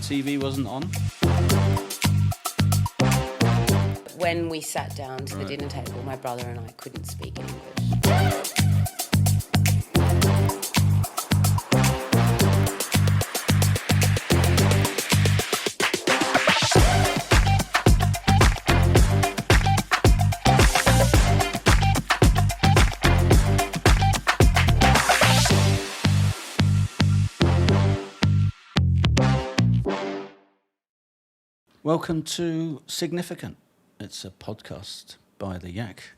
TV wasn't on? When we sat down to the dinner table, my brother and I couldn't speak in English. Welcome to Significant. It's a podcast by The Yak.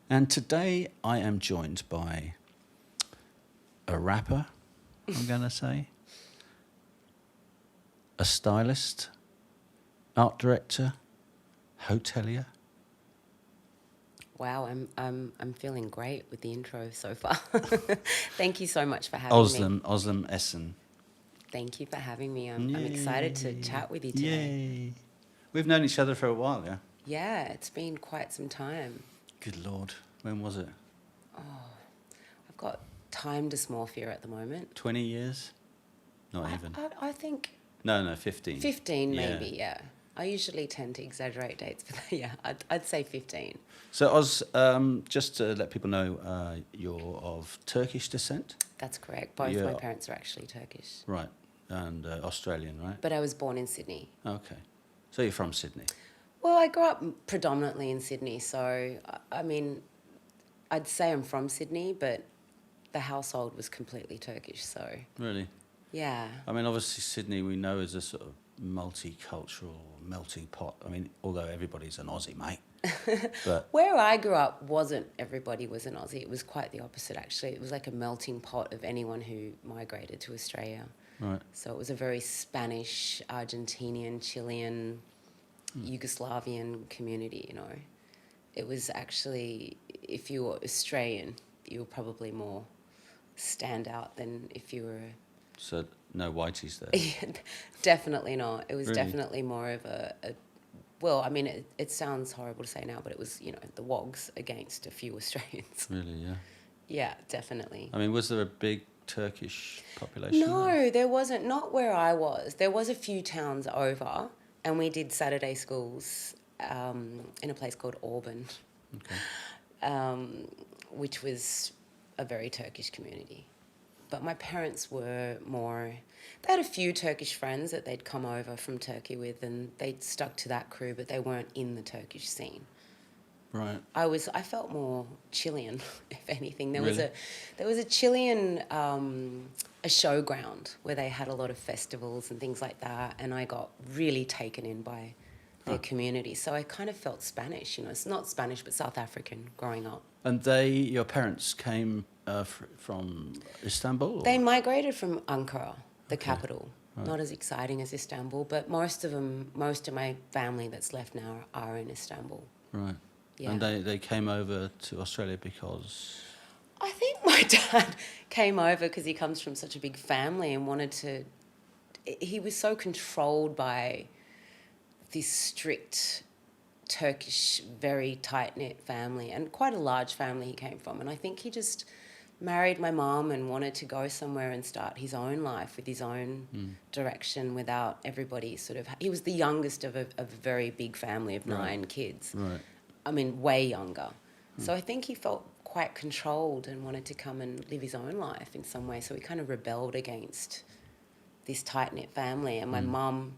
And today I am joined by a rapper, I'm going to say, a stylist, art director, hotelier. Wow, I'm feeling great with the intro so far. Thank you so much for having me. Ozlem Esen. Thank you for having me. I'm excited to chat with you today. Yay. We've known each other for a while, yeah? Yeah, it's been quite some time. Good Lord. When was it? I've got time dysmorphia at the moment. 20 years? Not even. I think... No, 15. 15 maybe, yeah. I usually tend to exaggerate dates, but yeah, I'd say 15. So Oz, just to let people know, you're of Turkish descent? That's correct. Both my parents are actually Turkish. Right, and Australian, right? But I was born in Sydney. Okay. So you're from Sydney? Well, I grew up predominantly in Sydney, so, I mean, I'd say I'm from Sydney, but the household was completely Turkish, so... Really? Yeah. I mean, obviously Sydney we know is a sort of multicultural melting pot. I mean, although everybody's an Aussie, mate. But where I grew up everybody was an Aussie. It was quite the opposite, actually. It was like a melting pot of anyone who migrated to Australia. Right. So it was a very Spanish, Argentinian, Chilean, Yugoslavian community, you know. It was actually, if you were Australian, you were probably more stand out than if you were... So no whiteys there? Definitely not. It was Really? Definitely more of a well, I mean, it sounds horrible to say now, but it was, you know, the Wogs against a few Australians. Really, yeah. Yeah, definitely. I mean, was there a big Turkish population? No, there wasn't. Not where I was. There was a few towns over, and we did Saturday schools in a place called Auburn, which was a very Turkish community. But my parents were more... They had a few Turkish friends that they'd come over from Turkey with, and they'd stuck to that crew, but they weren't in the Turkish scene. Right. I felt more Chilean, if anything. There Really? was a Chilean a showground where they had a lot of festivals and things like that, and I got really taken in by their community. So I kind of felt Spanish, you know. It's not Spanish, but South African growing up. And your parents came from Istanbul? Or? They migrated from Ankara, the capital. Right. Not as exciting as Istanbul, but most of my family that's left now are in Istanbul. Right. Yeah. And they came over to Australia because... I think my dad came over because he comes from such a big family and wanted to... He was so controlled by this strict Turkish, very tight-knit family, and quite a large family he came from. And I think he just married my mum and wanted to go somewhere and start his own life with his own direction without everybody sort of... He was the youngest of a very big family of 9 kids. Right. I mean, way younger. So I think he felt quite controlled and wanted to come and live his own life in some way. So he kind of rebelled against this tight-knit family. And my mum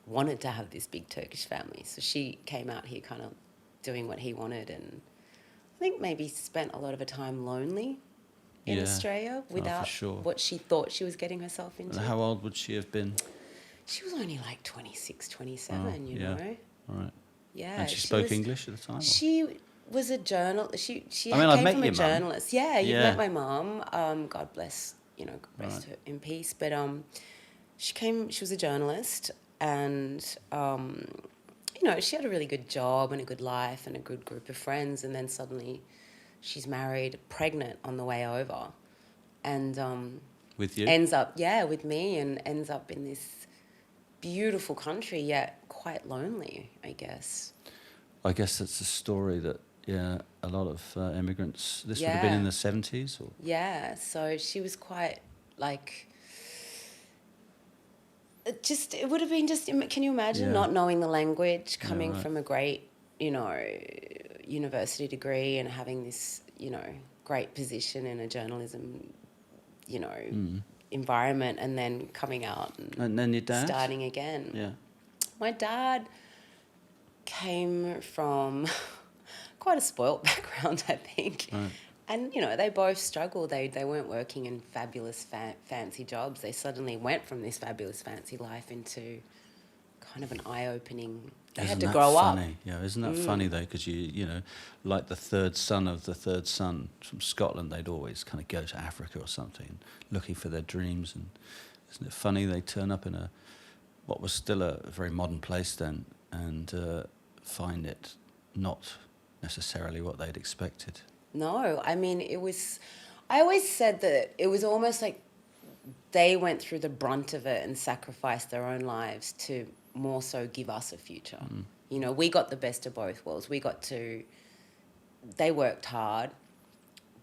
wanted to have this big Turkish family. So she came out here kind of doing what he wanted, and I think maybe spent a lot of her time lonely in Australia without what she thought she was getting herself into. And how old would she have been? She was only like 26, 27, you know. All right. Yeah. And she spoke English at the time? Or? She was a journalist. She I've came met from a your journalist. Mum. Yeah, you Yeah. met my mum. God bless, you know, rest her in peace. But she was a journalist, and you know, she had a really good job and a good life and a good group of friends, and then suddenly she's married, pregnant on the way over, and with you? Ends up with me, and ends up in this beautiful country, yet quite lonely, I guess. I guess that's a story that, a lot of immigrants, this would have been in the 70s? Or? Yeah, so she was quite, like, it would have been just, can you imagine not knowing the language, coming from a great, university degree and having this, great position in a journalism, environment, and then coming out and then your dad? Starting again. Yeah. My dad came from quite a spoilt background, I think. Right. And, they both struggled. They weren't working in fabulous, fancy jobs. They suddenly went from this fabulous, fancy life into kind of an eye-opening... They had to grow up. Yeah, isn't that funny, though? Because, like the third son of the third son from Scotland, they'd always kind of go to Africa or something, looking for their dreams. And isn't it funny they turn up in what was still a very modern place then and find it not necessarily what they'd expected? No, I mean, I always said that it was almost like they went through the brunt of it and sacrificed their own lives to more so give us a future. We got the best of both worlds. They worked hard.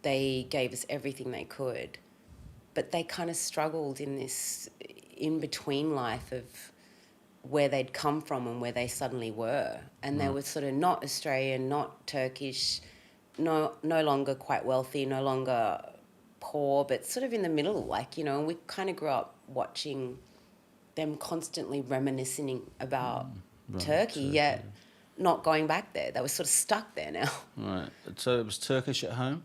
They gave us everything they could, but they kind of struggled in this in-between life of where they'd come from and where they suddenly were. And they were sort of not Australian, not Turkish, no longer quite wealthy, no longer poor, but sort of in the middle, and we kind of grew up watching them constantly reminiscing about Turkey, yet not going back there. They were sort of stuck there now. Right. So it was Turkish at home?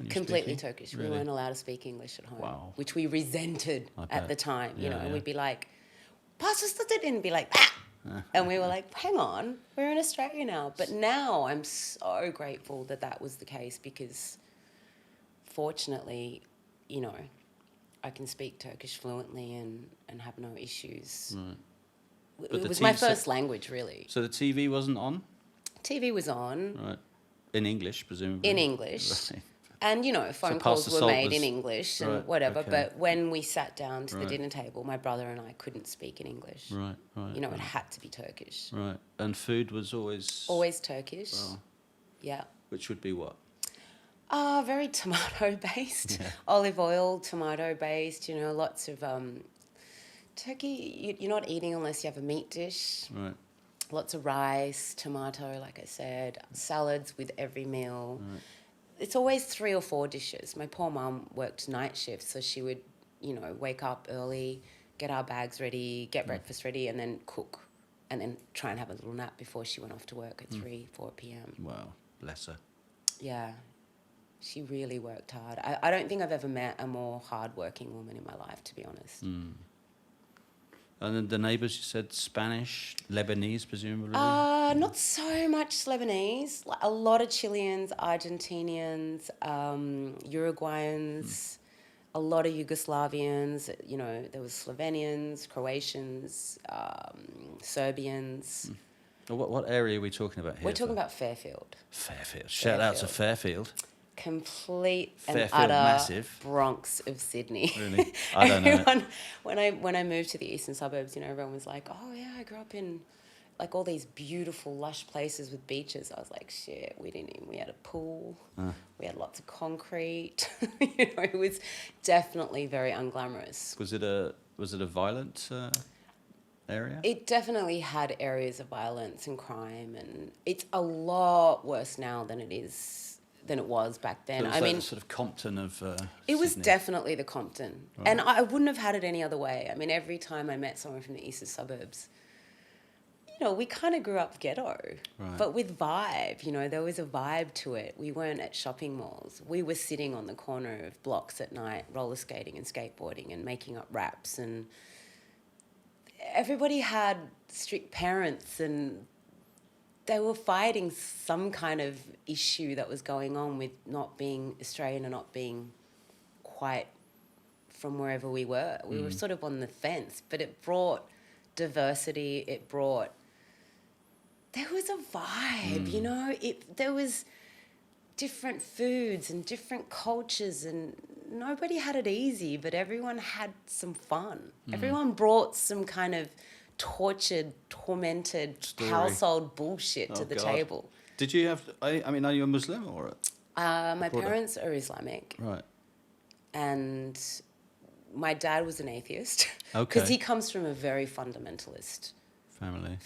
Completely Turkish. Really? We weren't allowed to speak English at home, which we resented at the time. We'd be like, and be like, ah! And we were like, hang on, we're in Australia now. But now I'm so grateful that was the case because fortunately, I can speak Turkish fluently and have no issues. Right. It was my first language, really. So the TV wasn't on? TV was on. Right. In English, presumably? In English. Right. And, phone calls were made in English and whatever. Okay. But when we sat down to the dinner table, my brother and I couldn't speak in English. Right. It had to be Turkish. Right. And food was always... Always Turkish. Wow. Yeah. Which would be what? Very tomato-based. Yeah. Olive oil, tomato-based, lots of... Turkey, you're not eating unless you have a meat dish. Right. Lots of rice, tomato, like I said, salads with every meal. Right. It's always 3 or 4 dishes. My poor mum worked night shifts, so she would, wake up early, get our bags ready, get breakfast ready, and then cook, and then try and have a little nap before she went off to work at 3, 4 p.m. Wow, bless her. Yeah, she really worked hard. I don't think I've ever met a more hard-working woman in my life, to be honest. And then the neighbours, you said Spanish, Lebanese, presumably? Not so much Lebanese. A lot of Chileans, Argentinians, Uruguayans, a lot of Yugoslavians. There was Slovenians, Croatians, Serbians. What area are we talking about here? We're talking about Fairfield. Fairfield. Shout out to Fairfield. Complete Fairfield, and utter massive. Bronx of Sydney. Really? I don't know. When I moved to the eastern suburbs, everyone was like, oh yeah, I grew up in like all these beautiful lush places with beaches. I was like, shit, we had a pool, we had lots of concrete. It was definitely very unglamorous. Was it a violent area? It definitely had areas of violence and crime, and it's a lot worse now than it was back then. So the sort of Compton of it was Sydney. Definitely the Compton. Right. And I wouldn't have had it any other way. I mean, every time I met someone from the eastern suburbs, we kind of grew up ghetto, but with vibe. There was a vibe to it. We weren't at shopping malls. We were sitting on the corner of blocks at night, roller skating and skateboarding and making up raps. And everybody had strict parents and they were fighting some kind of issue that was going on with not being Australian and not being quite from wherever we were. We were sort of on the fence, but it brought diversity. There was a vibe, there was different foods and different cultures and nobody had it easy, but everyone had some fun. Everyone brought some kind of tormented household bullshit to the table. Did you have... I mean, are you a Muslim or... My parents are Islamic. Right. And my dad was an atheist. Okay. Because he comes from a very fundamentalist family.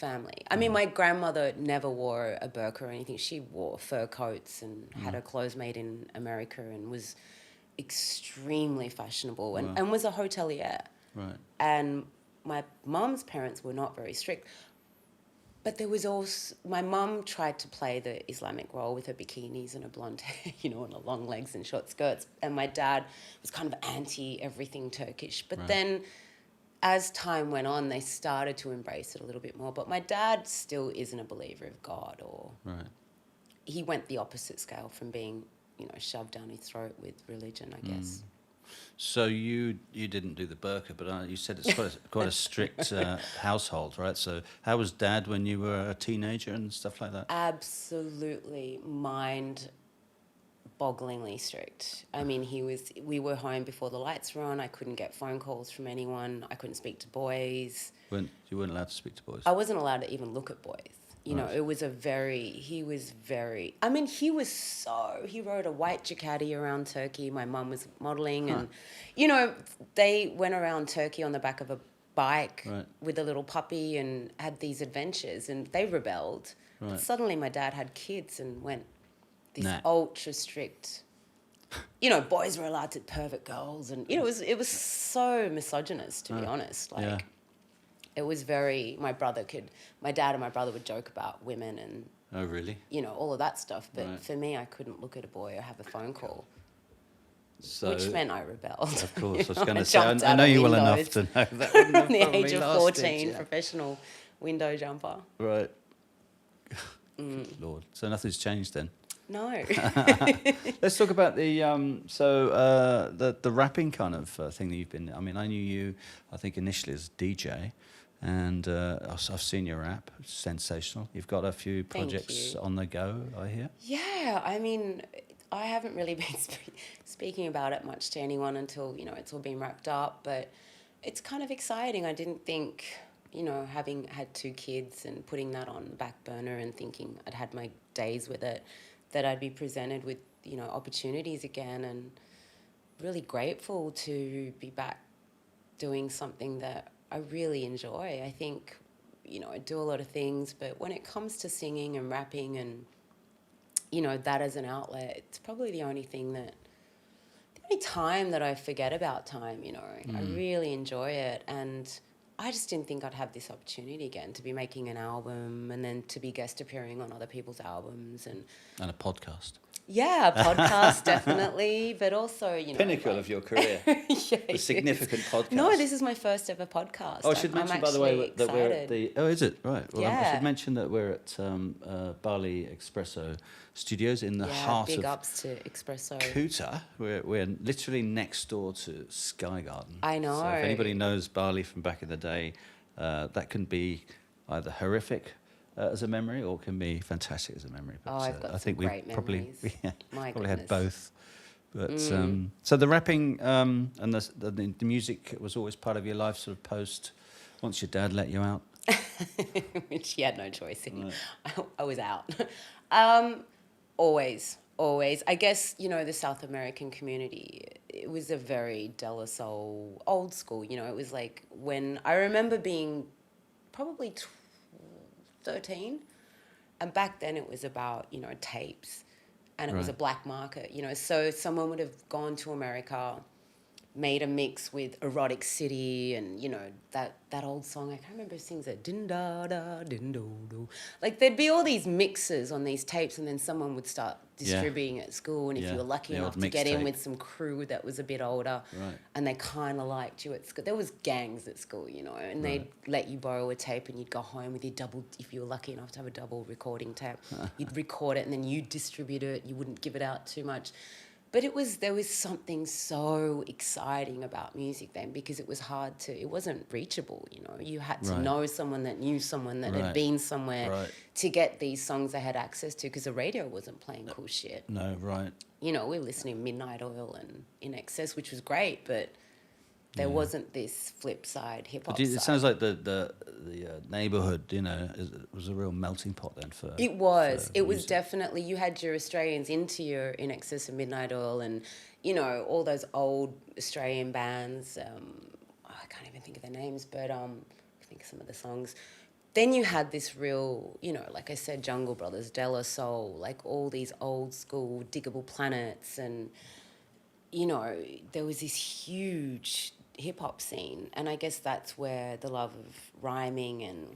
I mean, my grandmother never wore a burqa or anything. She wore fur coats and had her clothes made in America and was extremely fashionable and was a hotelier. Right. And my mum's parents were not very strict. But there was also, my mum tried to play the Islamic role with her bikinis and her blonde hair, and her long legs and short skirts. And my dad was kind of anti everything Turkish. But then as time went on, they started to embrace it a little bit more. But my dad still isn't a believer of God, or he went the opposite scale from being, shoved down his throat with religion, I guess. So you didn't do the burqa, but you said it's quite a strict household, right? So how was Dad when you were a teenager and stuff like that? Absolutely mind-bogglingly strict. I mean, we were home before the lights were on. I couldn't get phone calls from anyone. I couldn't speak to boys. You weren't allowed to speak to boys? I wasn't allowed to even look at boys. He was he rode a white Ducati around Turkey. My mum was modelling and, they went around Turkey on the back of a bike with a little puppy and had these adventures and they rebelled. Right. But suddenly my dad had kids and went this ultra strict, boys were allowed to pervert girls and, it was so misogynist, to be honest. It was very, my dad and my brother would joke about women and, oh, really? All of that stuff. But for me, I couldn't look at a boy or have a phone call, which meant I rebelled. Of course, I was going to say, I know you well enough to know that. From the age of 14, professional window jumper. Right. Good Lord. So nothing's changed then? No. Let's talk about the the rapping kind of thing that you've been. I mean, I knew you, I think, initially as a DJ, and I've seen your rap. It's sensational. You've got a few projects on the go, I hear. Yeah, I mean, I haven't really been speaking about it much to anyone until it's all been wrapped up. But it's kind of exciting. I didn't think, having had 2 kids and putting that on the back burner and thinking I'd had my days with it, that I'd be presented with, opportunities again, and really grateful to be back doing something that I really enjoy. I think, I do a lot of things, but when it comes to singing and rapping and, that as an outlet, it's probably the only time that I forget about time, I really enjoy it. And I just didn't think I'd have this opportunity again to be making an album and then to be guest appearing on other people's albums and a podcast. Yeah, a podcast definitely, but also pinnacle of your career. A significant podcast. No, this is my first ever podcast. Oh, I should mention, by the way, that we're at the. Oh, is it right? Well, yeah. I should mention that we're at Bali Espresso Studios in the heart big of ups to Espresso. Kuta. We're literally next door to Sky Garden. I know. So if anybody knows Bali from back in the day, that can be either horrific as a memory or can be fantastic as a memory. But I've got I think we probably had both. But so the rapping and the music was always part of your life, sort of once your dad let you out. Which he had no choice in. Right. I was out. Always. I guess, the South American community, it was a very De La Soul, old school, it was like when I remember being probably 13, and back then it was about, tapes, and it was a black market, so someone would have gone to America, made a mix with Erotic City and, that old song. I can't remember who sings it. Din da da, din do do. Like, there'd be all these mixes on these tapes, and then someone would start distributing at school. And if you were lucky enough to get in with some crew that was a bit older, and they kind of liked you at school. There was gangs at school, and they'd let you borrow a tape, and you'd go home with your double, if you were lucky enough to have a double recording tape. You'd record it, and then you'd distribute it. You wouldn't give it out too much. But there was something so exciting about music then, because it was it wasn't reachable, You had to know someone that knew someone that had been somewhere to get these songs they had access to, because the radio wasn't playing cool shit. No, right. We were listening to Midnight Oil and In Excess, which was great, but there wasn't this flip side, hip hop side. It sounds like the neighbourhood, it was a real melting pot then for. It was. For It was music. definitely, you had your Australians into your In Excess of Midnight Oil and, all those old Australian bands. I can't even think of their names, but I think of some of the songs. Then you had this real, like I said, Jungle Brothers, De La Soul, like all these old school Diggable Planets. And, there was this huge hip-hop scene. And I guess that's where the love of rhyming and,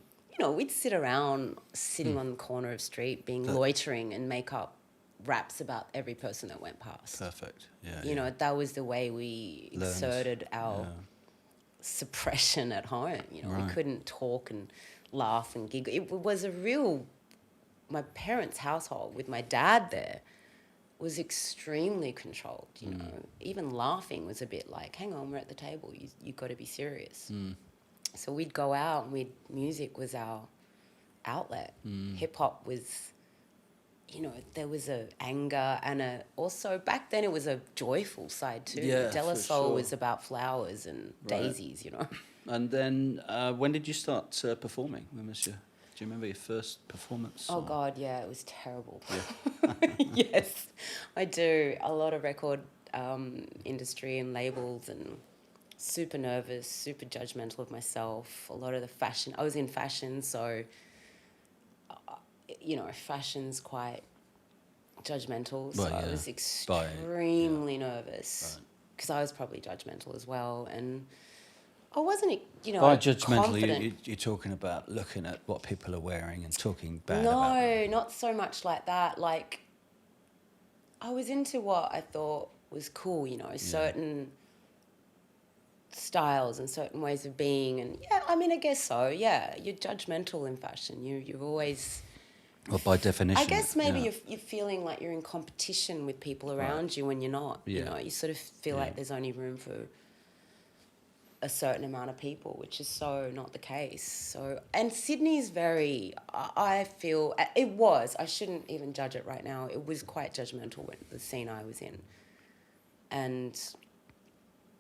we'd sit around sitting on the corner of street being loitering and make up raps about every person that went past. Perfect. Yeah. That was the way we Learned. exerted our suppression at home. Right. We couldn't talk and laugh and giggle. It was my parents' household with my dad there was extremely controlled, Even laughing was a bit like, hang on, we're at the table. You've got to be serious. So we'd go out and music was our outlet. Hip-hop was, there was a anger and also back then it was a joyful side too. Yeah, De La for Soul sure. was about flowers and daisies, And then when did you start performing? When was do you remember your first performance? Oh, God, yeah, it was terrible. Yeah. Yes, I do. A lot of record industry and labels and super nervous, super judgmental of myself. A lot of the fashion. I was in fashion, so, fashion's quite judgmental. So I was extremely nervous because I was probably judgmental as well. And I wasn't, By judgmental, confident. you're talking about looking at what people are wearing and talking bad No, about them. not so much like that. Like, I was into what I thought was cool, certain styles and certain ways of being. And, I guess so, yeah. You're judgmental in fashion. You're always... Well, by definition. I guess maybe you're feeling like you're in competition with people around you when you're not. Yeah. You sort of feel like there's only room for a certain amount of people, which is so not the case. So, and Sydney's very, I feel, it was, I shouldn't even judge it right now, it was quite judgmental when the scene I was in. And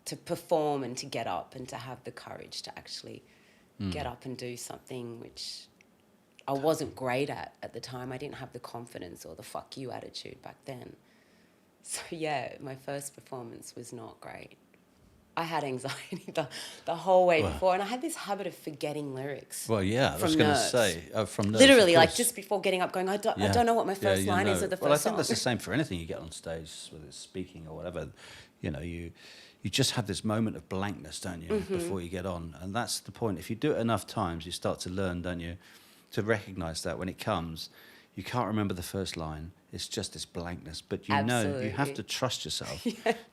to perform and to get up and to have the courage to actually get up and do something which I wasn't great at the time. I didn't have the confidence or the fuck you attitude back then. So yeah, my first performance was not great. I had anxiety the whole way before, and I had this habit of forgetting lyrics. Well, yeah, I was going to say, from nerves, literally, of like course. just before getting up, going, I don't know what my first line is of the first Well, I think song. that's the same for anything you get on stage, whether it's speaking or whatever. You just have this moment of blankness, don't you, before you get on, and that's the point. If you do it enough times, you start to learn, don't you, to recognise that when it comes, you can't remember the first line. It's just this blankness, but you Absolutely. you have to trust yourself.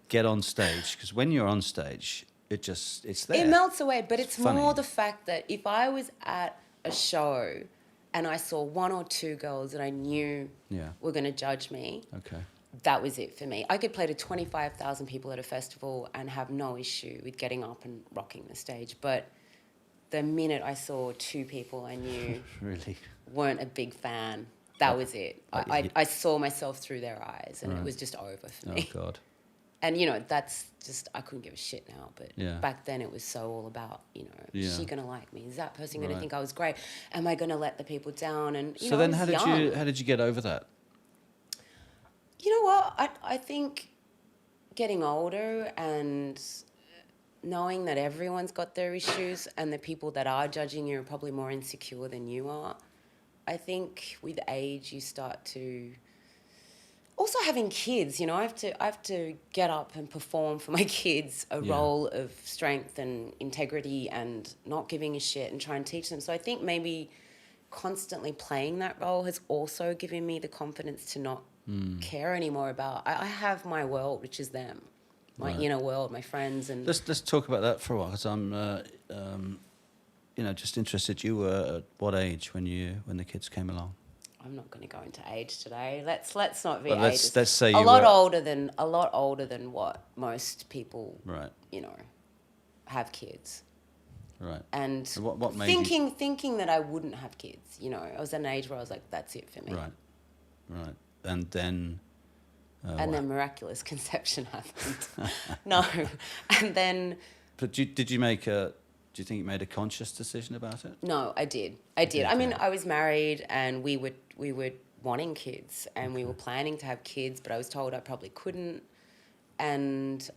Get on stage, because when you're on stage, it's there. It melts away, but it's funny. more the fact that if I was at a show and I saw one or two girls that I knew were going to judge me, that was it for me. I could play to 25,000 people at a festival and have no issue with getting up and rocking the stage. But the minute I saw two people I knew really weren't a big fan, that was it. I saw myself through their eyes and it was just over for me. Oh, God. And, that's just, I couldn't give a shit now. But back then it was so all about, is she going to like me? Is that person going to think I was great? Am I going to let the people down? And, so then how did you get over that? You know what? I think getting older and knowing that everyone's got their issues and the people that are judging you are probably more insecure than you are. I think with age you start to... Also having kids, I have to get up and perform for my kids a role of strength and integrity and not giving a shit and try and teach them. So I think maybe constantly playing that role has also given me the confidence to not care anymore about... I have my world, which is them. My inner world, my friends, and... Let's talk about that for a while, because I'm, just interested. You were at what age when the kids came along? I'm not going to go into age today. Let's not be But ageist. let's say a you lot were older than what most people, have kids. Right. And what made thinking that I wouldn't have kids. I was at an age where I was like, that's it for me. Right. And then. And then miraculous conception happened. No, and then. But did you make a Do you think you made a conscious decision about it? No, I did. did, I mean, yeah. I was married and we were wanting kids and we were planning to have kids, but I was told I probably couldn't. And,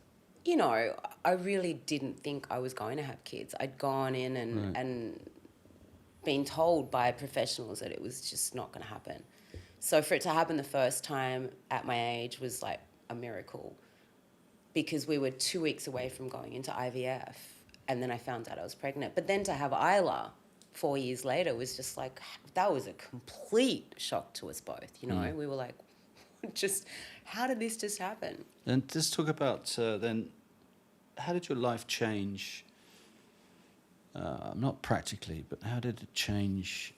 you know, I really didn't think I was going to have kids. I'd gone in and been told by professionals that it was just not going to happen. So for it to happen the first time at my age was like a miracle, because we were 2 weeks away from going into IVF, and then I found out I was pregnant. But then to have Isla 4 years later was just like, that was a complete shock to us both, you know? We were like, how did this just happen? And let's talk about then, how did your life change? Not practically, but how did it change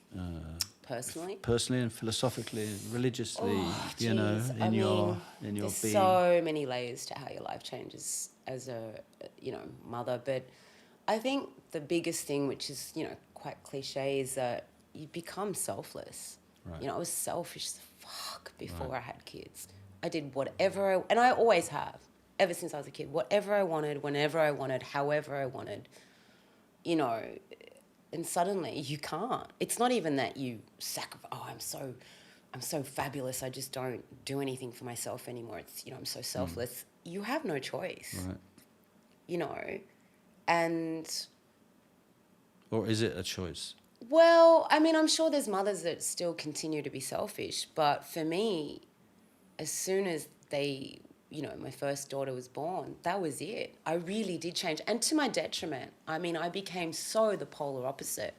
Personally and philosophically, religiously? Oh, you know, geez. in your there's being. so many layers to how your life changes as a, you know, mother. But I think the biggest thing, which is, you know, quite cliche, is that you become selfless. Right. You know, I was selfish as fuck before I had kids. I did whatever, and I always have, ever since I was a kid, whatever I wanted, whenever I wanted, however I wanted, you know. And suddenly you can't. It's not even that you sacrifice, I'm so fabulous, I just don't do anything for myself anymore. It's, you know, I'm so selfless. You have no choice. Right. You know. And Or is it a choice? well, I mean, I'm sure there's mothers that still continue to be selfish, but for me, as soon as they, you know, my first daughter was born, that was it. I really did change. And to my detriment. I mean, I became so the polar opposite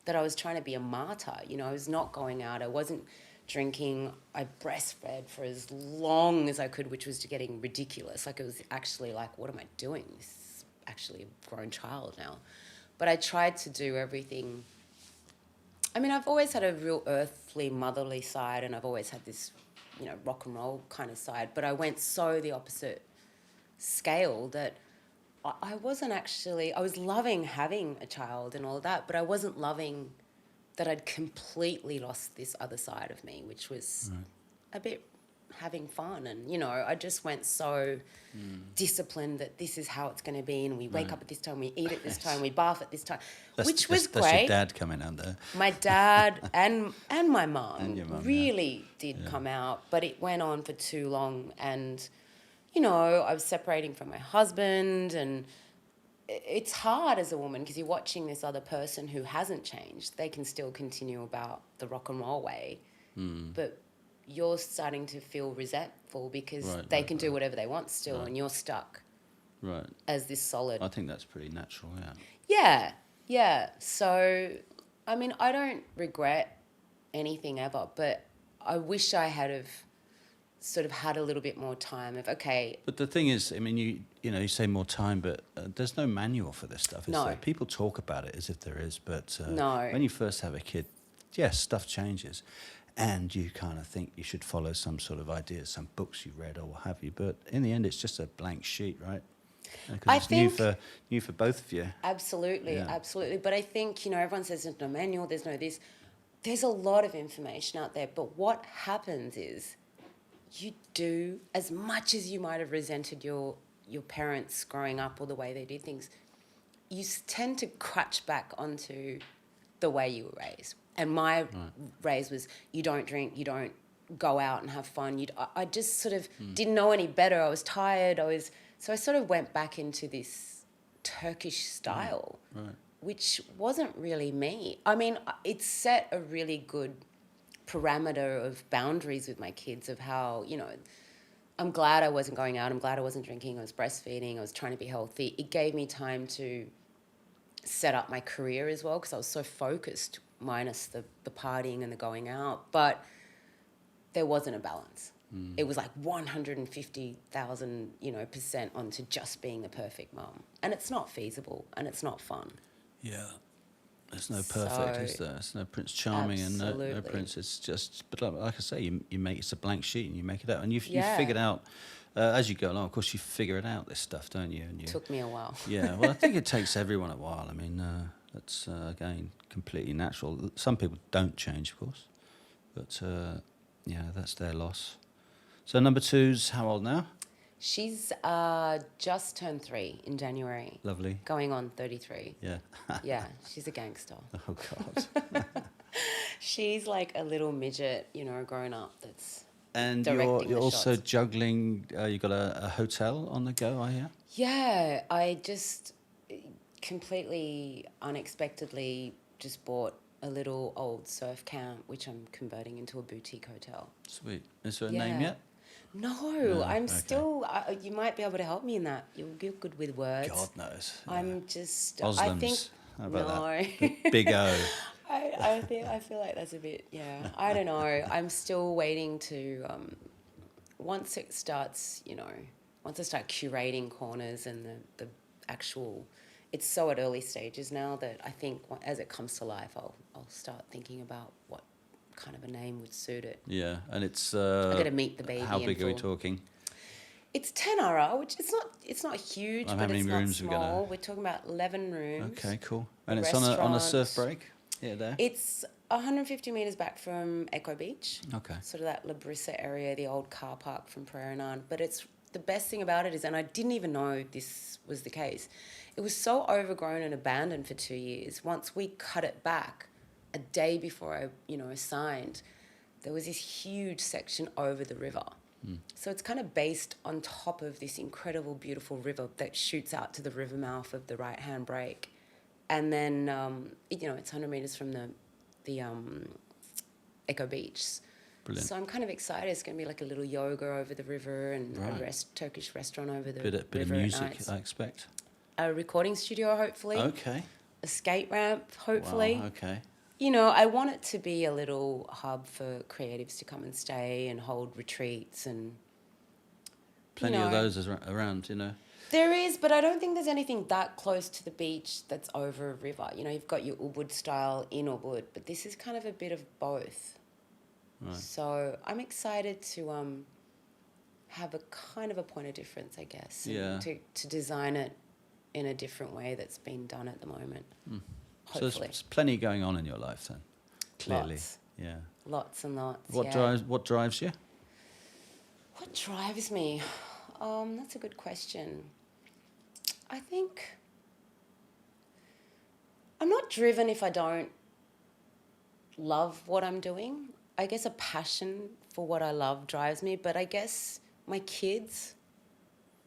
that I was trying to be a martyr. You know, I was not going out. I wasn't drinking. I breastfed for as long as I could, which was getting ridiculous. Like, it was actually like, what am I doing? This is actually a grown child now. But I tried to do everything. I mean, I've always had a real earthly, motherly side, and I've always had this, you know, rock and roll kind of side, but I went so the opposite scale that I wasn't actually, I was loving having a child and all of that, but I wasn't loving that I'd completely lost this other side of me, which was a bit having fun. And, you know, I just went so disciplined that this is how it's going to be, and we wake up at this time, we eat at this time, we bath at this time, which was great. That's your dad coming out there. My dad and my mum And your mum, really did come out, but it went on for too long. And, you know, I was separating from my husband, and it's hard as a woman because you're watching this other person who hasn't changed. They can still continue about the rock and roll way, but you're starting to feel resentful because they can do whatever they want still, and you're stuck as this solid. I think that's pretty natural, Yeah. So, I mean, I don't regret anything ever, but I wish I had have sort of had a little bit more time of, okay. But the thing is, I mean, you know, you say more time, but there's no manual for this stuff, is there? People talk about it as if there is, but when you first have a kid, yes, stuff changes. And you kind of think you should follow some sort of ideas, some books you read or what have you. But in the end, it's just a blank sheet, right? Because it's new for both of you. Absolutely. But I think, you know, everyone says there's no manual, there's no this. There's a lot of information out there. But what happens is you do, as much as you might have resented your parents growing up or the way they did things, you tend to crutch back onto the way you were raised. And my raise was, you don't drink, you don't go out and have fun. I just sort of didn't know any better. I was tired. So I sort of went back into this Turkish style, which wasn't really me. I mean, it set a really good parameter of boundaries with my kids of how, you know, I'm glad I wasn't going out. I'm glad I wasn't drinking. I was breastfeeding. I was trying to be healthy. It gave me time to set up my career as well because I was so focused, minus the partying and the going out. But there wasn't a balance. It was like 150,000, you know, % onto just being the perfect mum. And it's not feasible and it's not fun. Yeah. There's no perfect, is there? There's no Prince Charming and no Prince. It's just, but like I say, you make, it's a blank sheet and you make it out. And you've figured out, as you go along, of course, you figure it out, this stuff, don't you? And Took me a while. Yeah, well, I think it takes everyone a while. I mean, that's, again, completely natural. Some people don't change, of course. But, yeah, that's their loss. So number two's how old now? She's just turned 3 in January. Lovely. Going on 33. Yeah. Yeah, she's a gangster. Oh, God. She's like a little midget, grown up that's And directing you're the also shots. juggling, you got a hotel on the go, I hear? Yeah, I just completely unexpectedly just bought a little old surf camp, which I'm converting into a boutique hotel. Sweet. Is there a name yet? No, I'm okay. still. You might be able to help me in that. You're good with words. God knows. I'm just. Ozlems. I think. How about no. that? Big O. I feel like that's a bit. Yeah. I don't know. I'm still waiting to. Once it starts, once I start curating corners and the actual. It's so at early stages now that I think as it comes to life, I'll start thinking about what kind of a name would suit it. Yeah, and it's. I got to meet the baby. How big are we talking? It's 10 ara, which it's not huge, How but many it's not rooms are we small. gonna- We're talking about 11 rooms. Okay, cool. And it's on a surf break? Yeah, there? It's 150 metres back from Echo Beach. Okay. Sort of that Labrissa area, the old car park from Parental. But it's the best thing about it is, and I didn't even know this was the case, it was so overgrown and abandoned for 2 years. Once we cut it back, a day before I signed, there was this huge section over the river. So it's kind of based on top of this incredible, beautiful river that shoots out to the river mouth of the right-hand break. And then, it's 100 metres from the Echo Beach. Brilliant. So I'm kind of excited. It's going to be like a little yoga over the river and Right. a Turkish restaurant over the Bit of river at music, nights. I expect. A recording studio, hopefully. Okay. A skate ramp, hopefully. Wow, okay. I want it to be a little hub for creatives to come and stay and hold retreats and... Plenty of those around, There is, but I don't think there's anything that close to the beach that's over a river. You've got your Ubud style in Ubud, but this is kind of a bit of both. Right. So I'm excited to have a kind of a point of difference, I guess. And Yeah. To design it in a different way that's been done at the moment. So Hopefully. there's plenty going on in your life then, clearly. Lots. Yeah. Lots and lots. What yeah. drives you? What drives me? That's a good question. I think I'm not driven if I don't love what I'm doing. I guess a passion for what I love drives me, but I guess my kids,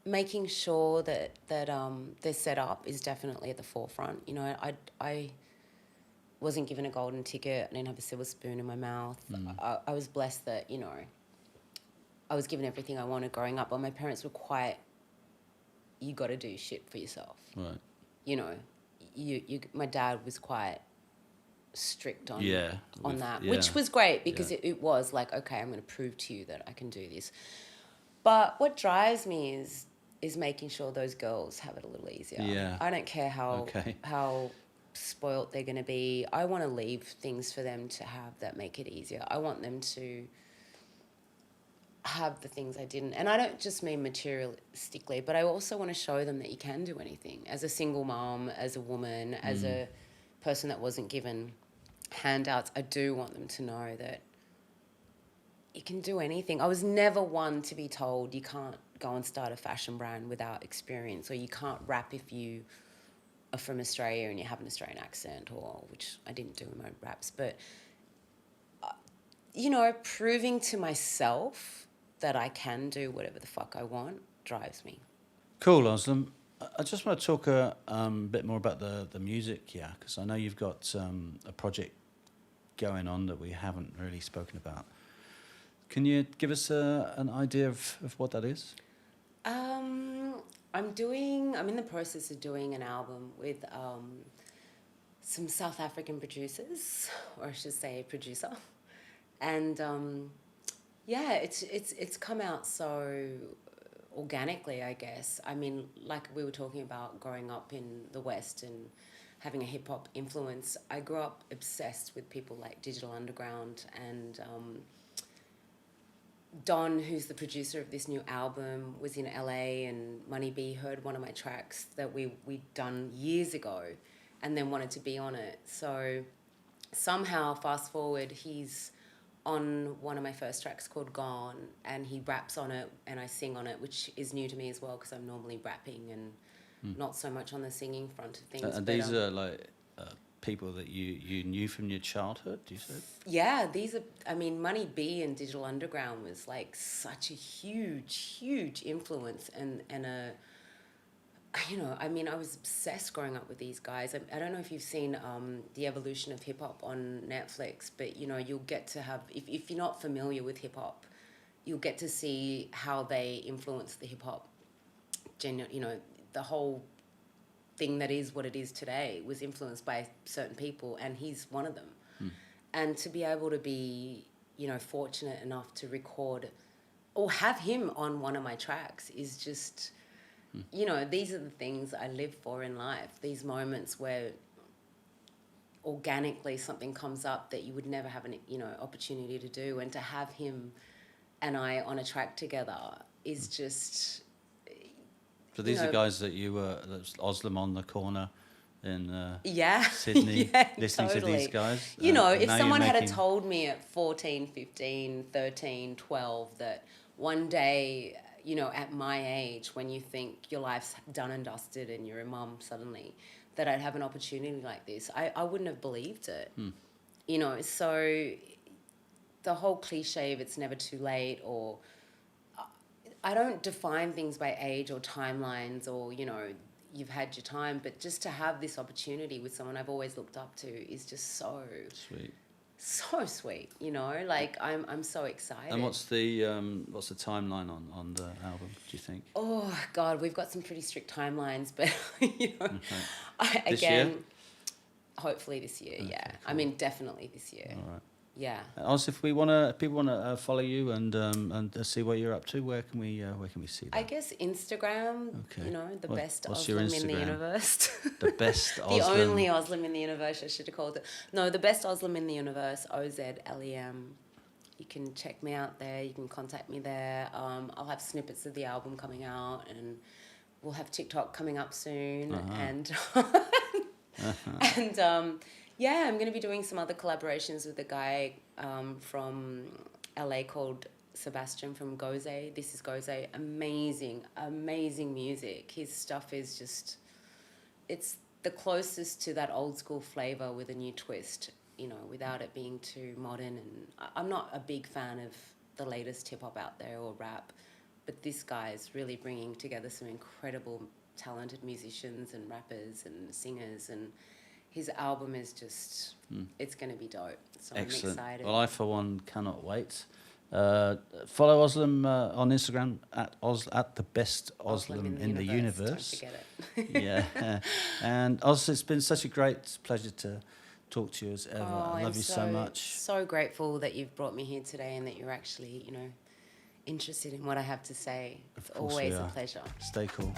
making sure that they're set up is definitely at the forefront. I wasn't given a golden ticket. I didn't have a silver spoon in my mouth. I was blessed that, I was given everything I wanted growing up, but my parents were quite, you got to do shit for yourself. Right. My dad was quite strict on that, yeah. which was great because it was like, okay, I'm going to prove to you that I can do this. But what drives me is making sure those girls have it a little easier. Yeah. I don't care how spoilt they're going to be. I want to leave things for them to have that make it easier. I want them to have the things I didn't. And I don't just mean materialistically, but I also want to show them that you can do anything. As a single mom, as a woman, as a person that wasn't given handouts, I do want them to know that you can do anything. I was never one to be told you can't go and start a fashion brand without experience, or you can't rap if you are from Australia and you have an Australian accent, or which I didn't do in my raps. But, proving to myself that I can do whatever the fuck I want drives me. Cool, Ozlem. I just want to talk a bit more about the music, because I know you've got a project going on that we haven't really spoken about. Can you give us an idea of what that is? I'm in the process of doing an album with some South African producers, or I should say producer. And it's come out so organically, I guess. I mean, like we were talking about growing up in the West and having a hip hop influence, I grew up obsessed with people like Digital Underground and Don, who's the producer of this new album, was in LA, and Money B heard one of my tracks that we'd done years ago and then wanted to be on it. So somehow, fast forward, he's on one of my first tracks called Gone, and he raps on it and I sing on it, which is new to me as well because I'm normally rapping and not so much on the singing front of things. And these are like people that you knew from your childhood, you said? Yeah, these are, I mean, Money B and Digital Underground was like such a huge influence and a, you know, I mean, I was obsessed growing up with these guys. I don't know if you've seen The Evolution of Hip Hop on Netflix, but, you know, you'll get to have, if you're not familiar with hip hop, you'll get to see how they influence the hip hop, you know, the whole thing that is what it is today was influenced by certain people, and he's one of them. And to be able to be, you know, fortunate enough to record or have him on one of my tracks is just, you know, these are the things I live for in life. These moments where organically something comes up that you would never have an, you know, opportunity to do, and to have him and I on a track together is just. So these are guys that you were, Ozlem on the corner in Sydney, listening totally. to these guys. You know, if someone had told me at 14, 15, 13, 12 that one day, you know, at my age, when you think your life's done and dusted and you're a mum suddenly, that I'd have an opportunity like this, I wouldn't have believed it. You know, so the whole cliche of it's never too late, or I don't define things by age or timelines or, you know, you've had your time, but just to have this opportunity with someone I've always looked up to is just so sweet. So sweet, you know, like I'm so excited. And what's the timeline on the album, do you think? Oh God, we've got some pretty strict timelines, but you know, This year? Hopefully this year, Okay, yeah. cool. I mean, definitely this year. All right. Yeah. Also, if people want to follow you and see what you're up to, where can we see that? I guess Instagram. Okay. You know, the best what's your Ozlem in the Instagram? universe. The best Ozlem. The only Ozlem in the universe. I should have called it. No, the best Ozlem in the universe. Ozlem. You can check me out there. You can contact me there. I'll have snippets of the album coming out, and we'll have TikTok coming up soon, and and. Yeah, I'm going to be doing some other collaborations with a guy from LA called Sebastian from Goze. This is Goze. Amazing music. His stuff is just, it's the closest to that old school flavour with a new twist, you know, without it being too modern. And I'm not a big fan of the latest hip hop out there or rap, but this guy is really bringing together some incredible talented musicians and rappers and singers, and his album is just, it's going to be dope. So Excellent. I'm excited. Well, I, for one, cannot wait. Follow Ozlem on Instagram at the best Ozlem in the universe. Don't forget it. Yeah. And Oz, it's been such a great pleasure to talk to you as ever. Oh, I love you so much. So grateful that you've brought me here today and that you're actually, you know, interested in what I have to say. It's always a pleasure. Stay cool.